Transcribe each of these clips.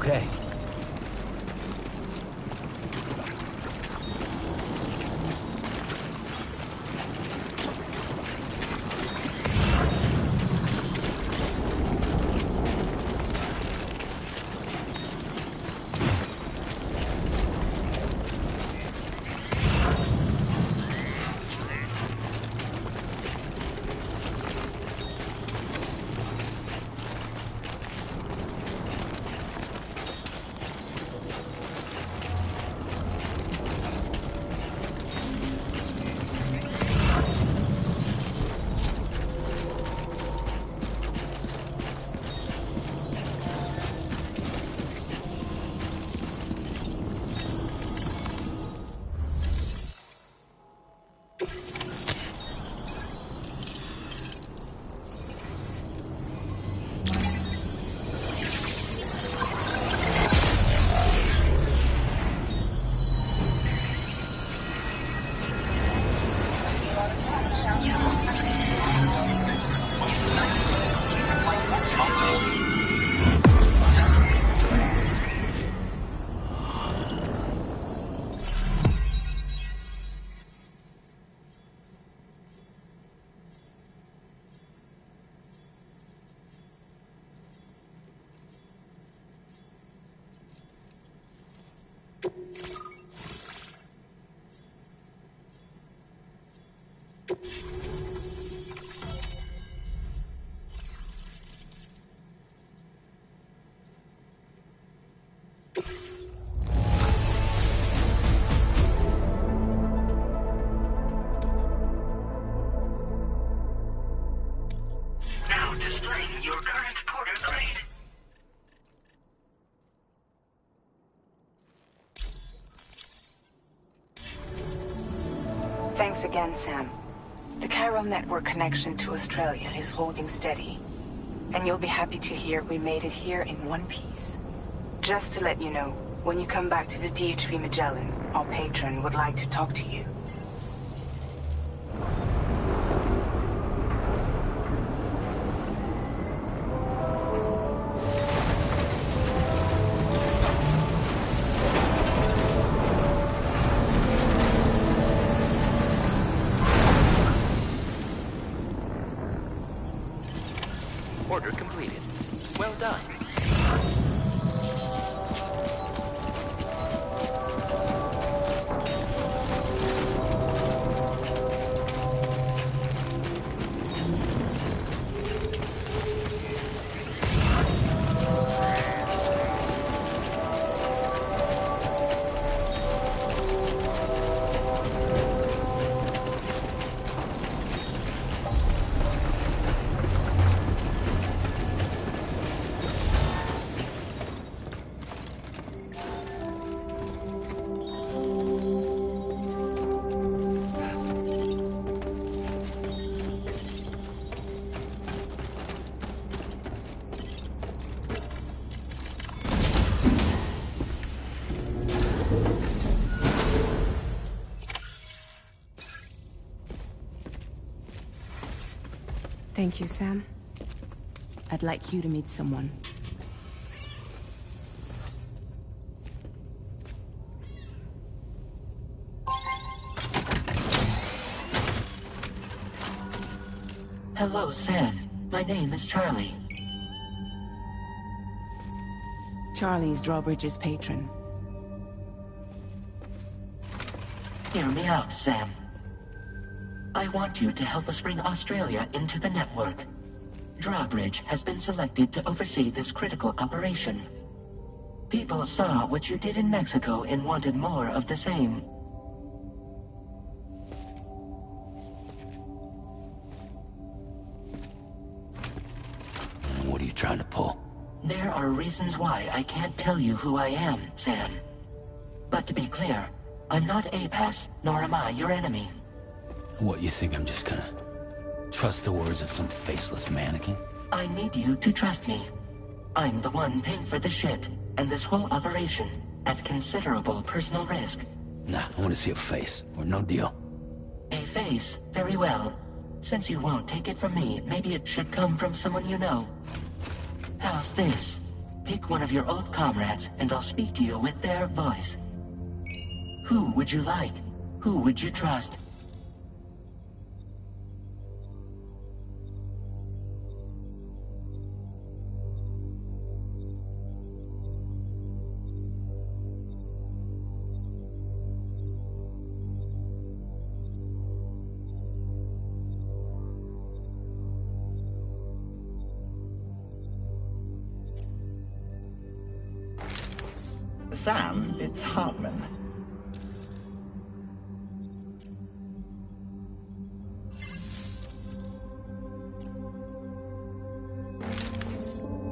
Okay. Thanks again, Sam. The Chiral network connection to Australia is holding steady. And you'll be happy to hear we made it here in one piece. Just to let you know, when you come back to the DHV Magellan, our patron would like to talk to you. Order completed. Well done. Thank you, Sam. I'd like you to meet someone. Hello, Sam. My name is Charlie. Charlie's Drawbridge's patron. Hear me out, Sam. I want you to help us bring Australia into the network. Drawbridge has been selected to oversee this critical operation. People saw what you did in Mexico and wanted more of the same. What are you trying to pull? There are reasons why I can't tell you who I am, Sam. But to be clear, I'm not APAS, nor am I your enemy. What, you think I'm just gonna trust the words of some faceless mannequin? I need you to trust me. I'm the one paying for the ship, and this whole operation, at considerable personal risk. Nah, I want to see a face, or no deal. A face? Very well. Since you won't take it from me, maybe it should come from someone you know. How's this? Pick one of your old comrades, and I'll speak to you with their voice. Who would you like? Who would you trust? Sam, it's Hartman.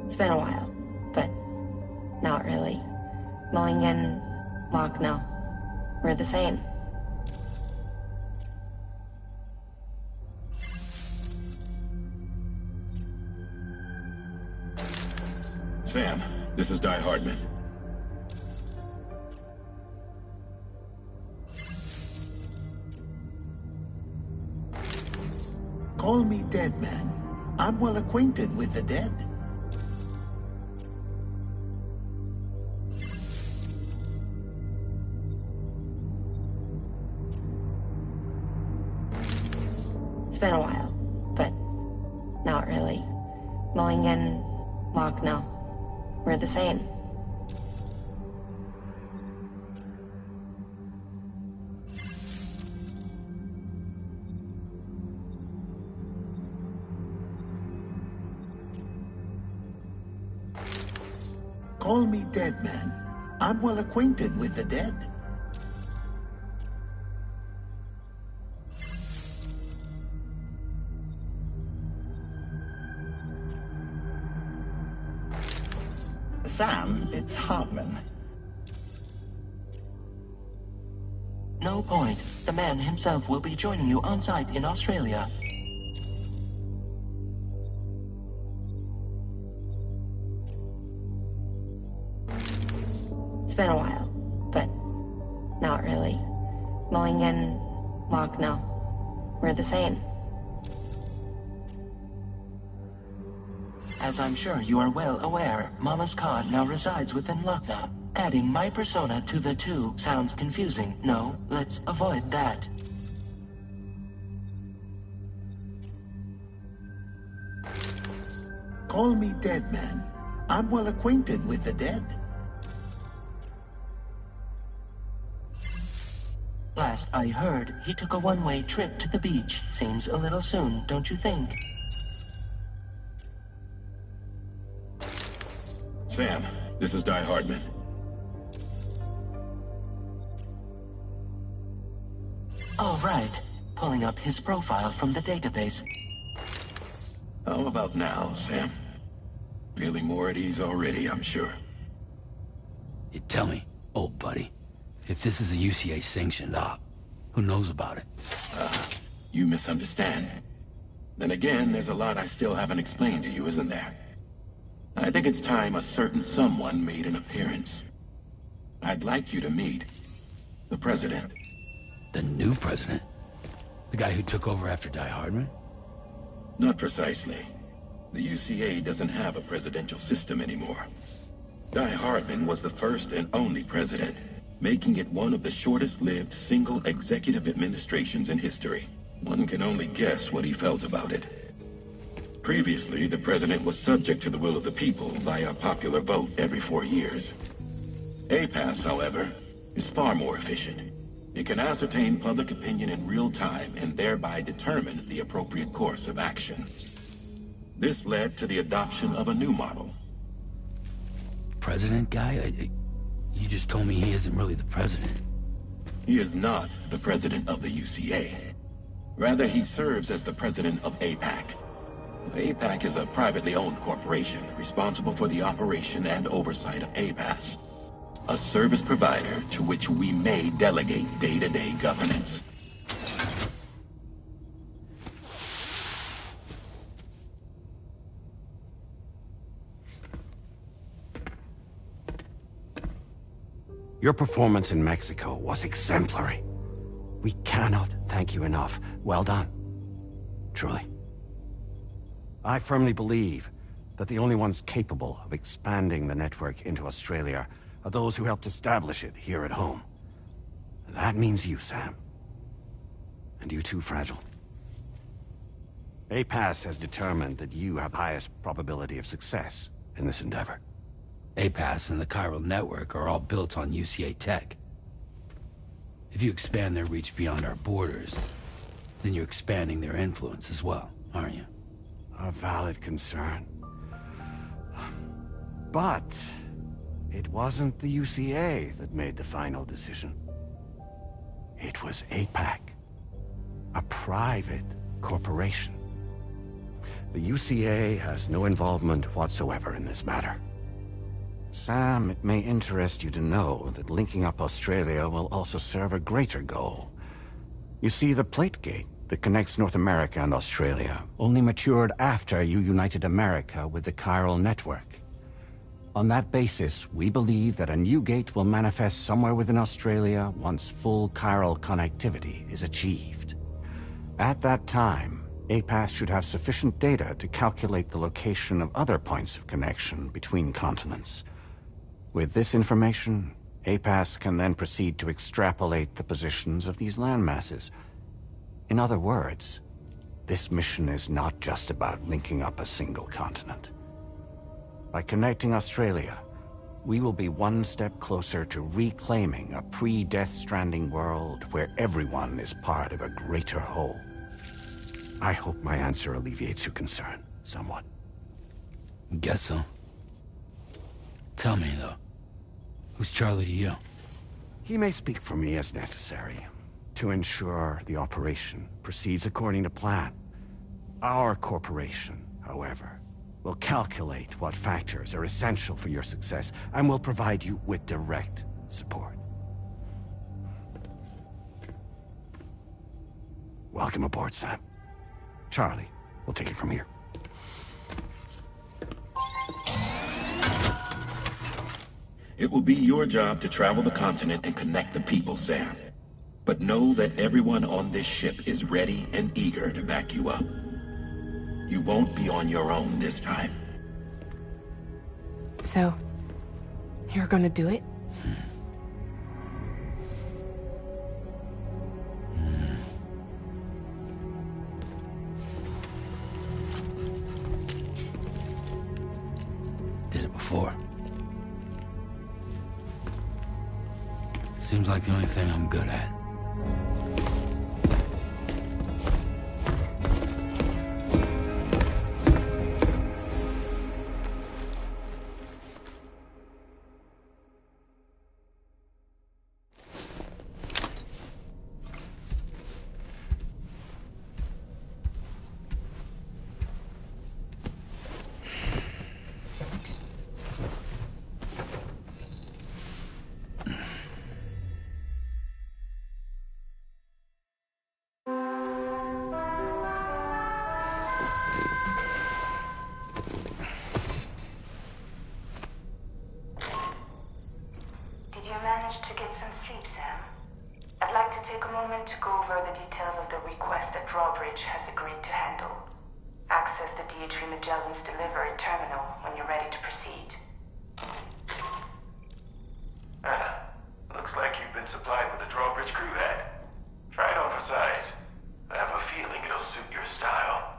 It's been a while, but not really. Mulligan, Locke, no. We're the same. Sam, this is Di Hardman. Call me dead man. I'm well acquainted with the dead. It's been a while, but not really. Mulligan, Locke, no. We're the same. Call me dead man. I'm well acquainted with the dead. Sam, it's Hartman. No point. The man himself will be joining you on site in Australia. It's been a while, but not really. Mulligan, Locke, no. We're the same. As I'm sure you are well aware, Mama's Khan now resides within Lucknow. Adding my persona to the two sounds confusing. No, let's avoid that. Call me dead man. I'm well acquainted with the dead. Last I heard, he took a one-way trip to the beach. Seems a little soon, don't you think? Sam, this is Di Hardman. All right. Pulling up his profile from the database. How about now, Sam? Feeling more at ease already, I'm sure. You tell me, old buddy, if this is a UCA-sanctioned op, who knows about it? You misunderstand. Then again, there's a lot I still haven't explained to you, isn't there? I think it's time a certain someone made an appearance. I'd like you to meet the President. The new president? The guy who took over after Di Hardman? Not precisely. The UCA doesn't have a presidential system anymore. Di Hardman was the first and only president, making it one of the shortest-lived single executive administrations in history. One can only guess what he felt about it. Previously, the president was subject to the will of the people via a popular vote every 4 years. APAS, however, is far more efficient. It can ascertain public opinion in real time and thereby determine the appropriate course of action. This led to the adoption of a new model. President guy? You just told me he isn't really the president. He is not the president of the UCA. Rather, he serves as the president of APAC. APAC is a privately owned corporation responsible for the operation and oversight of APAS, a service provider to which we may delegate day-to-day governance. Your performance in Mexico was exemplary. We cannot thank you enough. Well done. Truly. I firmly believe that the only ones capable of expanding the network into Australia are those who helped establish it here at home. That means you, Sam. And you too, Fragile. APAS has determined that you have the highest probability of success in this endeavor. APAS and the chiral network are all built on UCA tech. If you expand their reach beyond our borders, then you're expanding their influence as well, aren't you? A valid concern. But it wasn't the UCA that made the final decision. It was APAC, a private corporation. The UCA has no involvement whatsoever in this matter. Sam, it may interest you to know that linking up Australia will also serve a greater goal. You see, the plate gate that connects North America and Australia only matured after you united America with the chiral network. On that basis, we believe that a new gate will manifest somewhere within Australia once full chiral connectivity is achieved. At that time, APAS should have sufficient data to calculate the location of other points of connection between continents. With this information, APAS can then proceed to extrapolate the positions of these landmasses. In other words, this mission is not just about linking up a single continent. By connecting Australia, we will be one step closer to reclaiming a pre-Death Stranding world where everyone is part of a greater whole. I hope my answer alleviates your concern somewhat. Guess so. Tell me, though, who's Charlie to you? He may speak for me as necessary to ensure the operation proceeds according to plan. Our corporation, however, will calculate what factors are essential for your success and will provide you with direct support. Welcome aboard, Sam. Charlie, we'll take it from here. It will be your job to travel the continent and connect the people, Sam. But know that everyone on this ship is ready and eager to back you up. You won't be on your own this time. So, you're gonna do it? Did it before. Seems like the only thing I'm good at. Managed to get some sleep, Sam? I'd like to take a moment to go over the details of the request that Drawbridge has agreed to handle. Access the daed1 Magellan's delivery terminal when you're ready to proceed. Looks like you've been supplied with the Drawbridge crew hat. Try it on for size. I have a feeling it'll suit your style.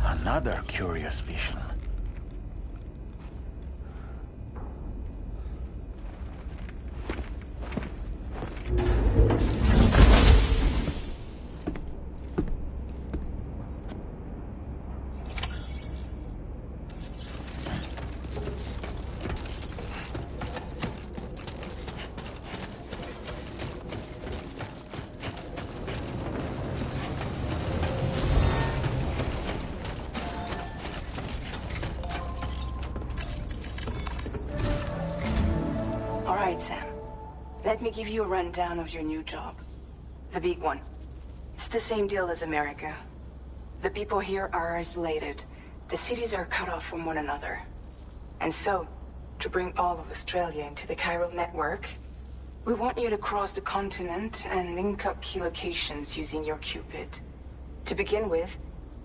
Another curious vision. All right, Sam. Let me give you a rundown of your new job. The big one. It's the same deal as America. The people here are isolated. The cities are cut off from one another. And so, to bring all of Australia into the chiral network, we want you to cross the continent and link up key locations using your Cupid. To begin with,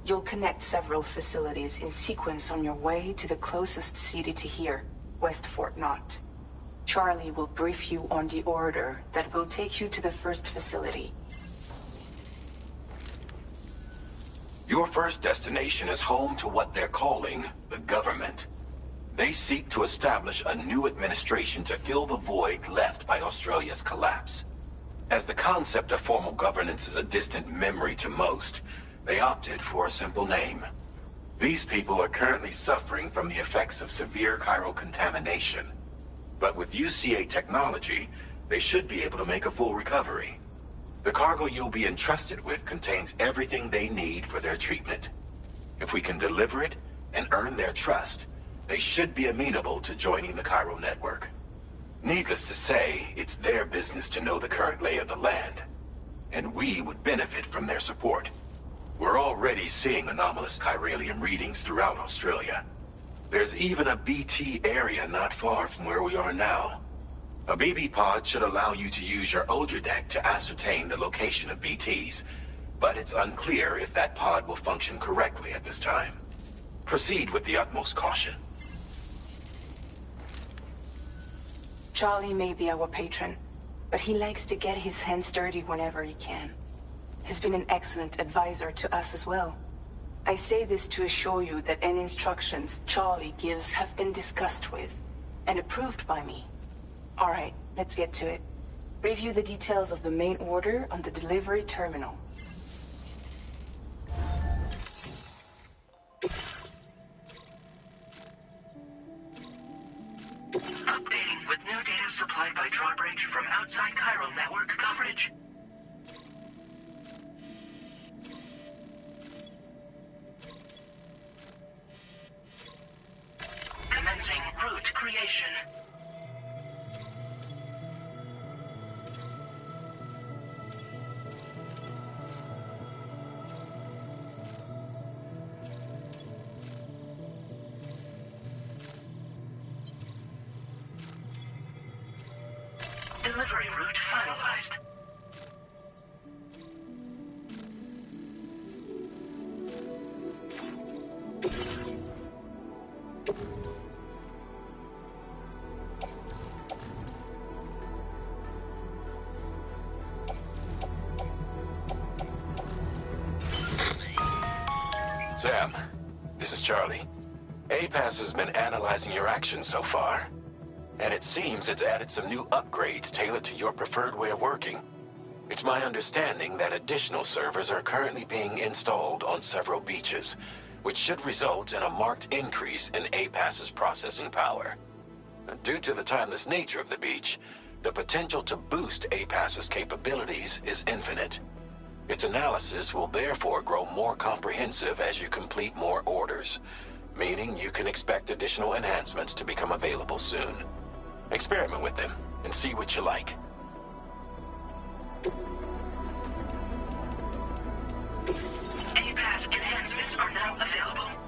you'll connect several facilities in sequence on your way to the closest city to here, West Fort Knott. Charlie will brief you on the order that will take you to the first facility. Your first destination is home to what they're calling the government. They seek to establish a new administration to fill the void left by Australia's collapse. As the concept of formal governance is a distant memory to most, they opted for a simple name. These people are currently suffering from the effects of severe chiral contamination. But with UCA technology, they should be able to make a full recovery. The cargo you'll be entrusted with contains everything they need for their treatment. If we can deliver it and earn their trust, they should be amenable to joining the chiral network. Needless to say, it's their business to know the current lay of the land, and we would benefit from their support. We're already seeing anomalous chiralium readings throughout Australia. There's even a BT area not far from where we are now. A BB pod should allow you to use your Ultra deck to ascertain the location of BTs, but it's unclear if that pod will function correctly at this time. Proceed with the utmost caution. Charlie may be our patron, but he likes to get his hands dirty whenever he can. He's been an excellent advisor to us as well. I say this to assure you that any instructions Charlie gives have been discussed with and approved by me. All right, let's get to it. Review the details of the main order on the delivery terminal. Updating with new data supplied by drawbridge from outside chiral network coverage. Commencing route creation. Delivery route finalized. Sam, this is Charlie. APAS has been analyzing your actions so far, and it seems it's added some new upgrades tailored to your preferred way of working. It's my understanding that additional servers are currently being installed on several beaches, which should result in a marked increase in APAS's processing power. Due to the timeless nature of the beach, the potential to boost APAS's capabilities is infinite. Its analysis will therefore grow more comprehensive as you complete more orders, meaning you can expect additional enhancements to become available soon. Experiment with them and see what you like. APAS enhancements are now available.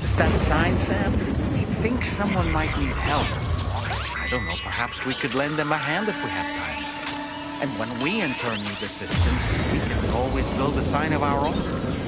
notice that sign, Sam? I think someone might need help. I don't know, perhaps we could lend them a hand if we have time. And when we in turn need assistance, we can always build a sign of our own.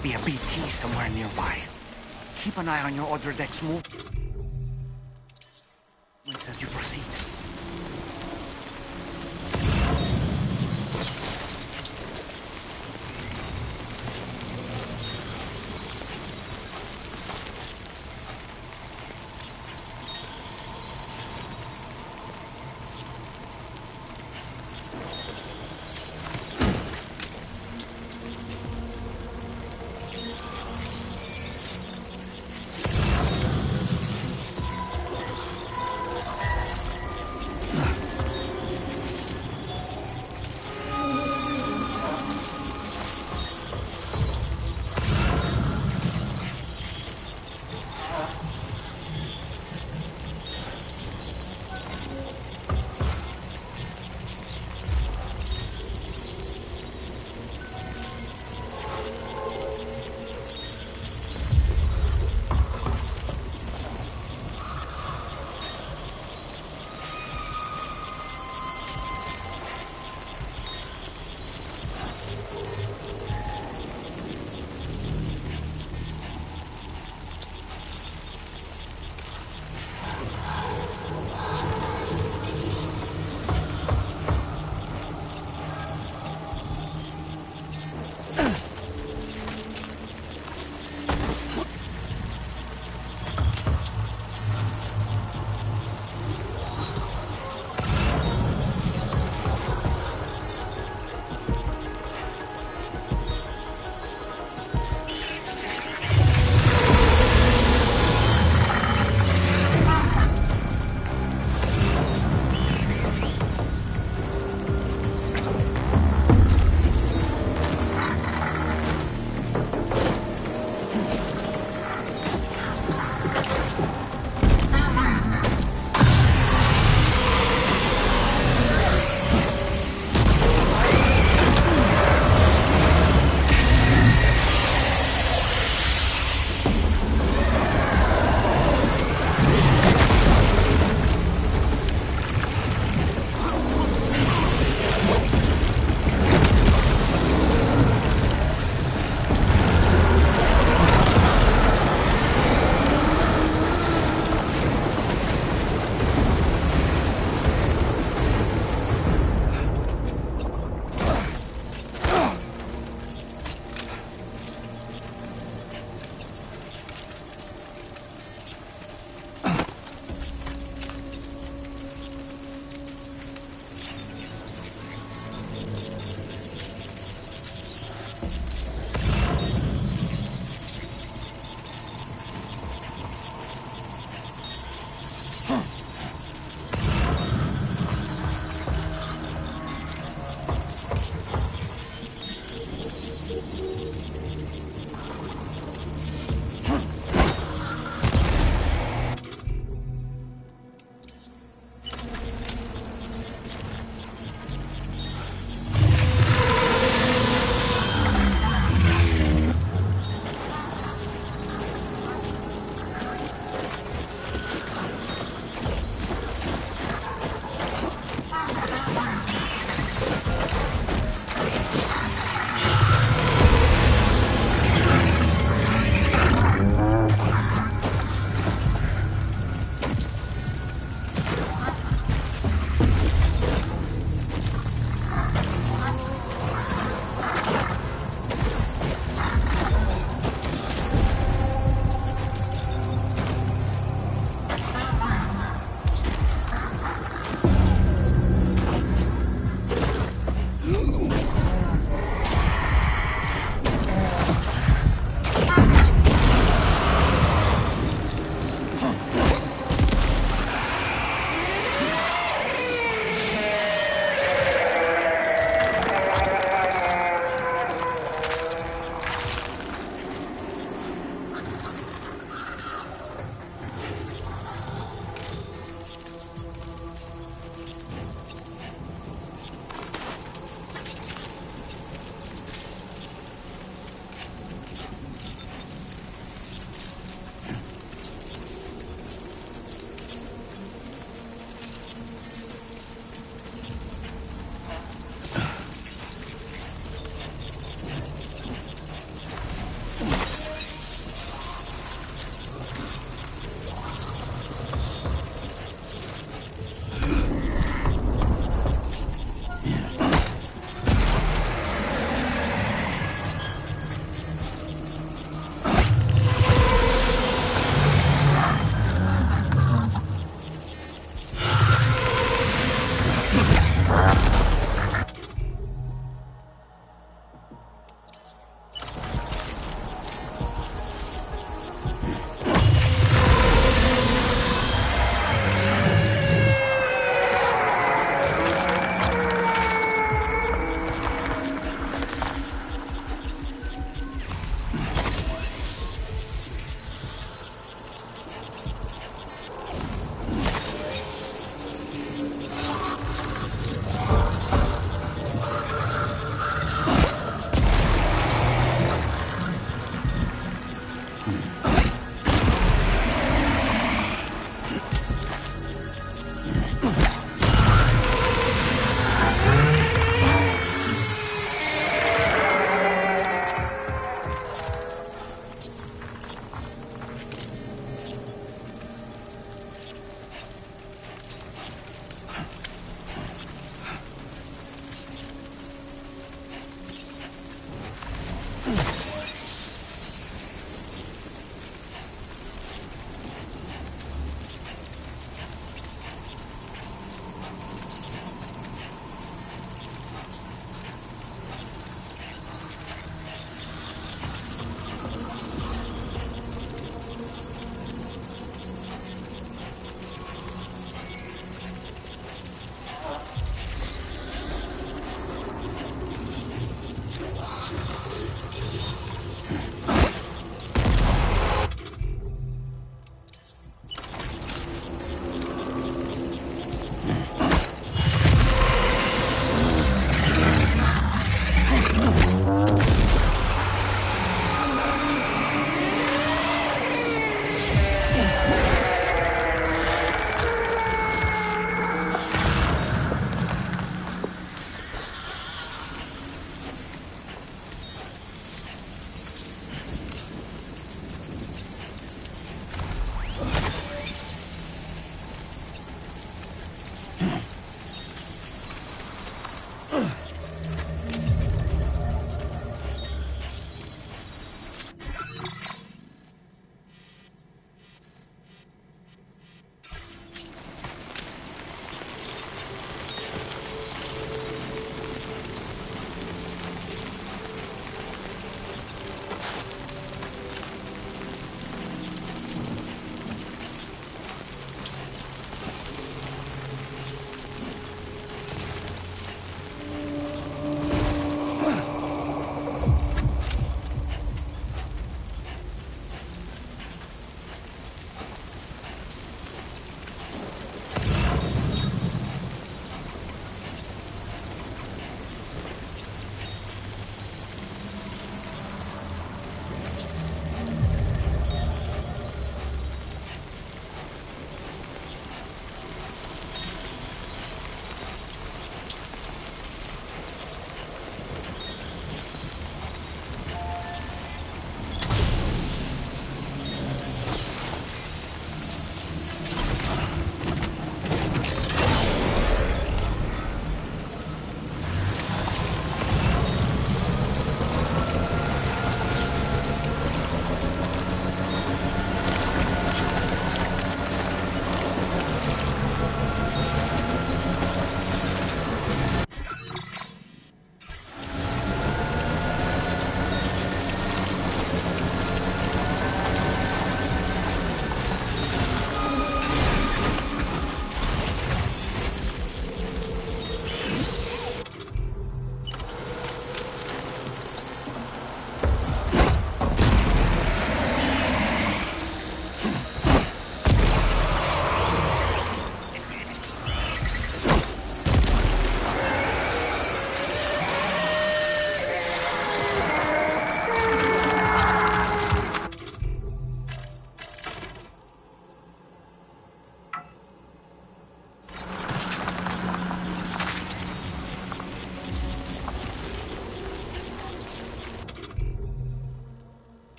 Be a BT somewhere nearby. Keep an eye on your other deck's movements as you proceed.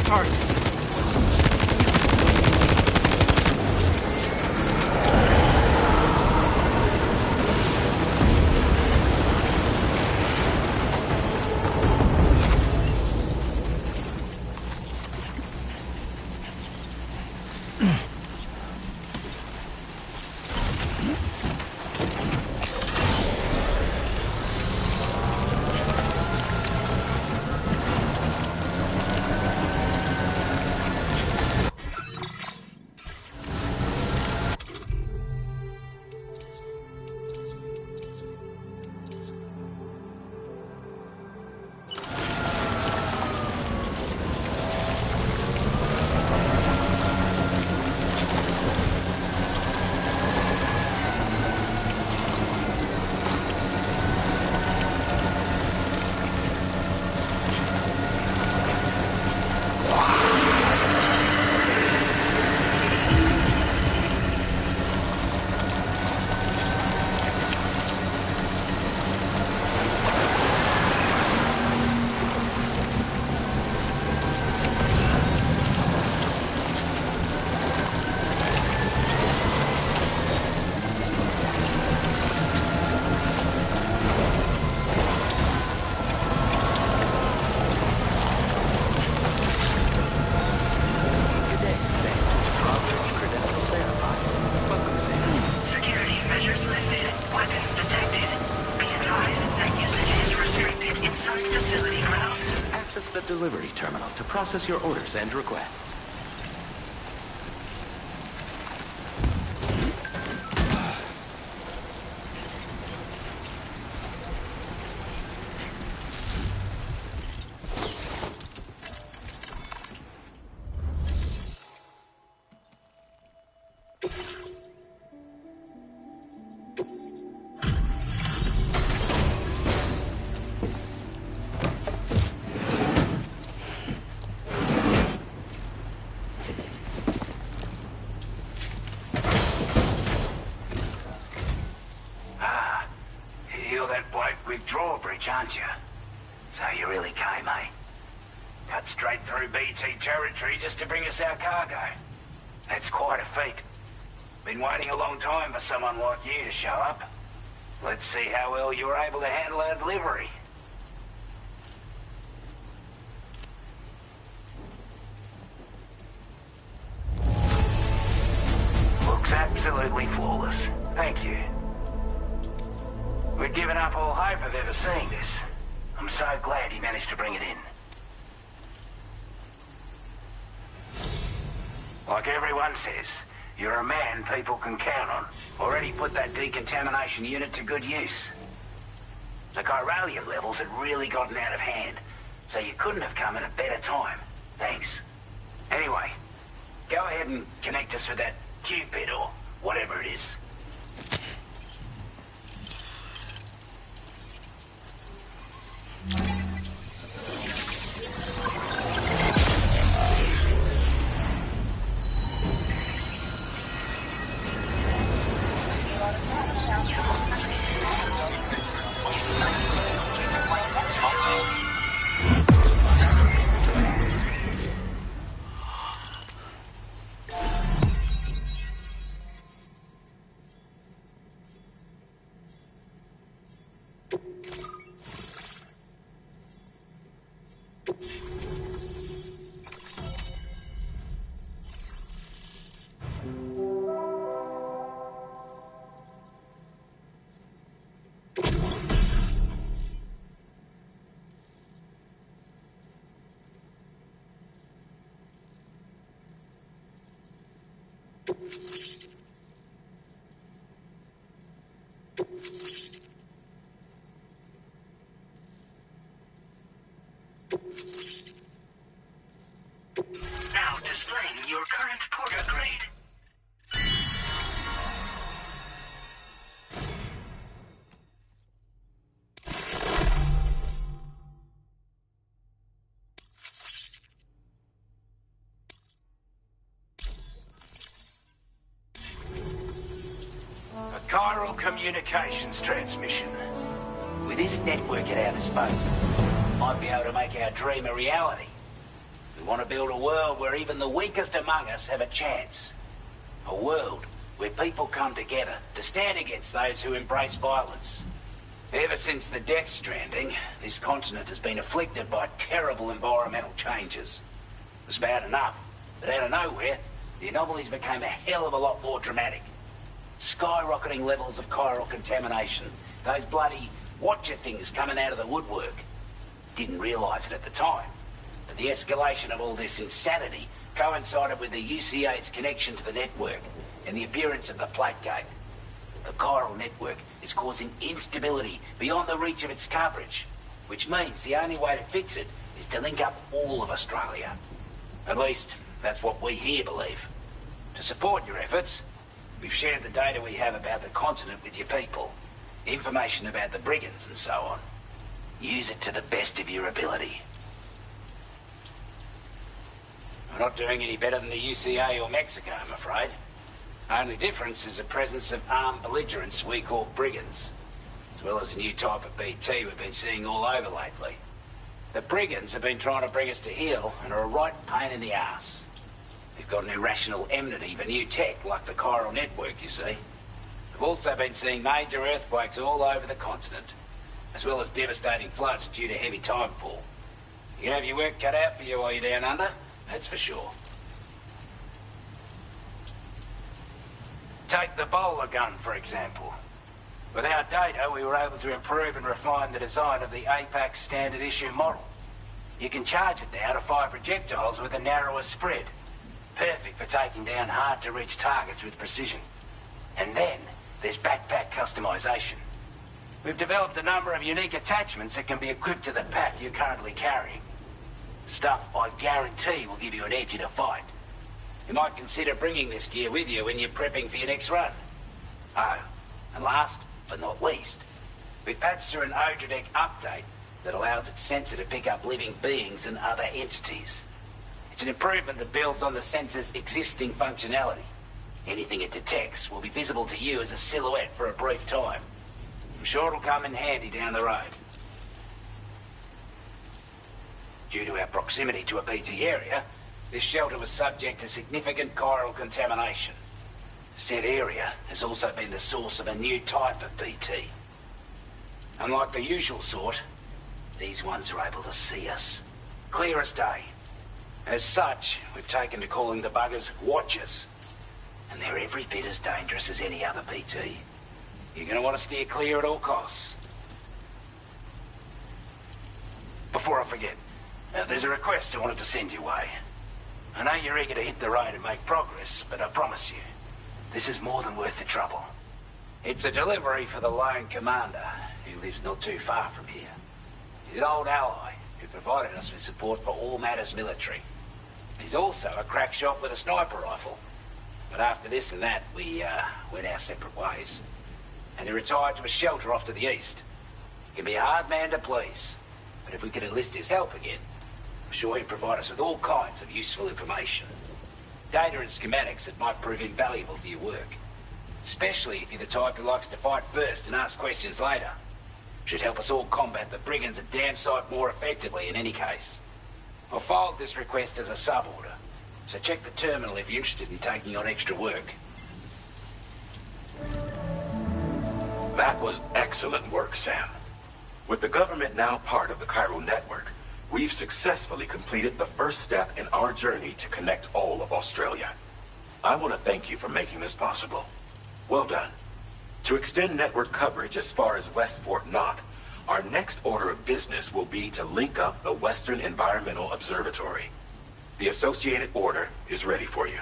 target. Delivery terminal to process your orders and requests. Drawbridge, aren't you? So you really came, eh? Cut straight through BT territory just to bring us our cargo. That's quite a feat. Been waiting a long time for someone like you to show up. Let's see how well you were able to handle our delivery. Looks absolutely flawless. Thank you. We'd given up all hope of ever seeing this. I'm so glad he managed to bring it in. Like everyone says, you're a man people can count on. Already put that decontamination unit to good use. The chiralium levels had really gotten out of hand, so you couldn't have come at a better time. Thanks. Anyway, go ahead and connect us with that Cupid or whatever it is. Now displaying your current porter grade. A chiral communications transmission. With this network at our disposal, might be able to make our dream a reality. We want to build a world where even the weakest among us have a chance. A world where people come together to stand against those who embrace violence. Ever since the Death Stranding, this continent has been afflicted by terrible environmental changes. It was bad enough, but out of nowhere, the anomalies became a hell of a lot more dramatic. Skyrocketing levels of chiral contamination, those bloody watcher things coming out of the woodwork. Didn't realise it at the time, but the escalation of all this insanity coincided with the UCA's connection to the network and the appearance of the Plague Gate. The chiral network is causing instability beyond the reach of its coverage, which means the only way to fix it is to link up all of Australia. At least, that's what we here believe. To support your efforts, we've shared the data we have about the continent with your people, information about the brigands and so on. Use it to the best of your ability. We're not doing any better than the UCA or Mexico, I'm afraid. Only difference is the presence of armed belligerents we call brigands, as well as a new type of BT we've been seeing all over lately. The brigands have been trying to bring us to heel and are a right pain in the ass. They've got an irrational enmity for new tech like the chiral network, you see. We've also been seeing major earthquakes all over the continent, as well as devastating floods due to heavy tidefall. You have your work cut out for you while you're down under, that's for sure. Take the bowler gun, for example. With our data, we were able to improve and refine the design of the APAC standard issue model. You can charge it now to fire projectiles with a narrower spread. Perfect for taking down hard-to-reach targets with precision. And then, there's backpack customization. We've developed a number of unique attachments that can be equipped to the pack you're currently carrying. Stuff I guarantee will give you an edge in a fight. You might consider bringing this gear with you when you're prepping for your next run. Oh, and last but not least, we've patched through an Odradek update that allows its sensor to pick up living beings and other entities. It's an improvement that builds on the sensor's existing functionality. Anything it detects will be visible to you as a silhouette for a brief time. I'm sure it'll come in handy down the road. Due to our proximity to a BT area, this shelter was subject to significant chiral contamination. Said area has also been the source of a new type of BT. Unlike the usual sort, these ones are able to see us. Clear as day. As such, we've taken to calling the buggers Watchers. And they're every bit as dangerous as any other BT. You're going to want to steer clear at all costs. Before I forget, there's a request I wanted to send your way. I know you're eager to hit the road and make progress, but I promise you, this is more than worth the trouble. It's a delivery for the lone commander, who lives not too far from here. He's an old ally who provided us with support for all matters military. He's also a crack shot with a sniper rifle. But after this and that, we went our separate ways. And he retired to a shelter off to the east. He can be a hard man to please, but if we could enlist his help again, I'm sure he'd provide us with all kinds of useful information. Data and schematics that might prove invaluable for your work. Especially if you're the type who likes to fight first and ask questions later. Should help us all combat the brigands a damn sight more effectively in any case. I'll filed this request as a sub-order, so check the terminal if you're interested in taking on extra work. That was excellent work, Sam. With the government now part of the chiral network, we've successfully completed the first step in our journey to connect all of Australia. I want to thank you for making this possible. Well done. To extend network coverage as far as West Fort Knott, our next order of business will be to link up the Western Environmental Observatory. The associated order is ready for you.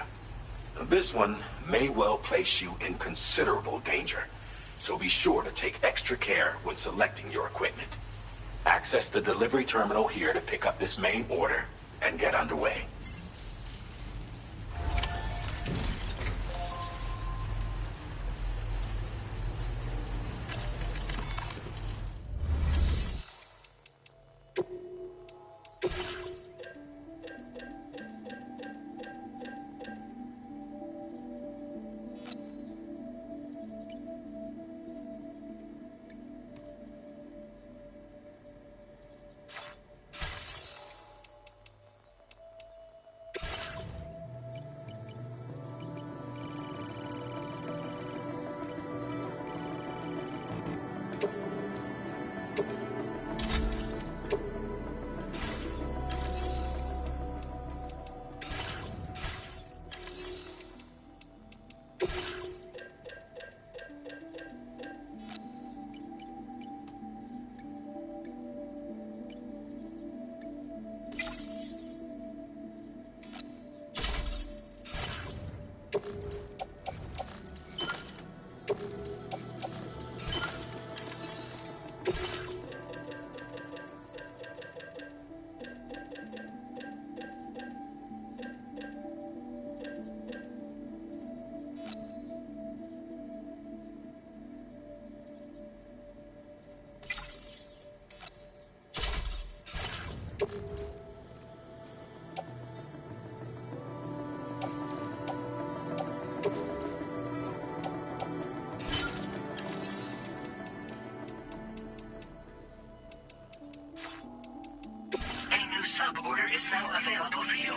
This one may well place you in considerable danger, so be sure to take extra care when selecting your equipment. Access the delivery terminal here to pick up this main order and get underway. sub order is now available for you.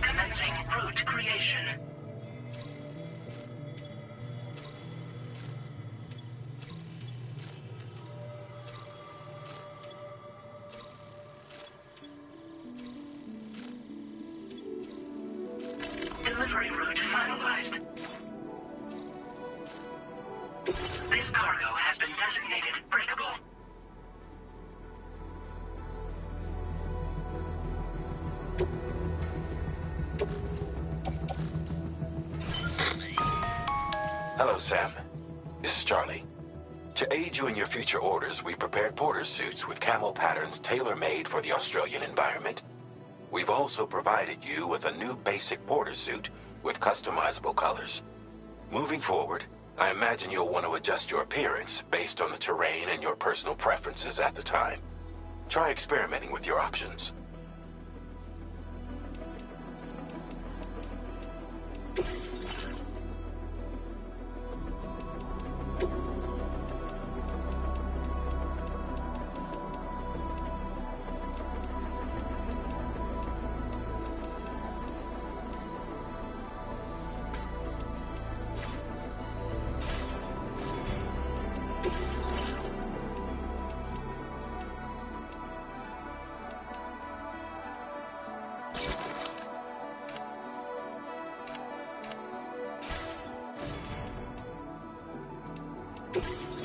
Commencing route creation. Delivery route finalized. This cargo has been designated breakable. Hello, Sam. This is Charlie. To aid you in your future orders, we prepared porter suits with camo patterns tailor-made for the Australian environment. We've also provided you with a new basic porter suit with customizable colors. Moving forward, I imagine you'll want to adjust your appearance based on the terrain and your personal preferences at the time. Try experimenting with your options. You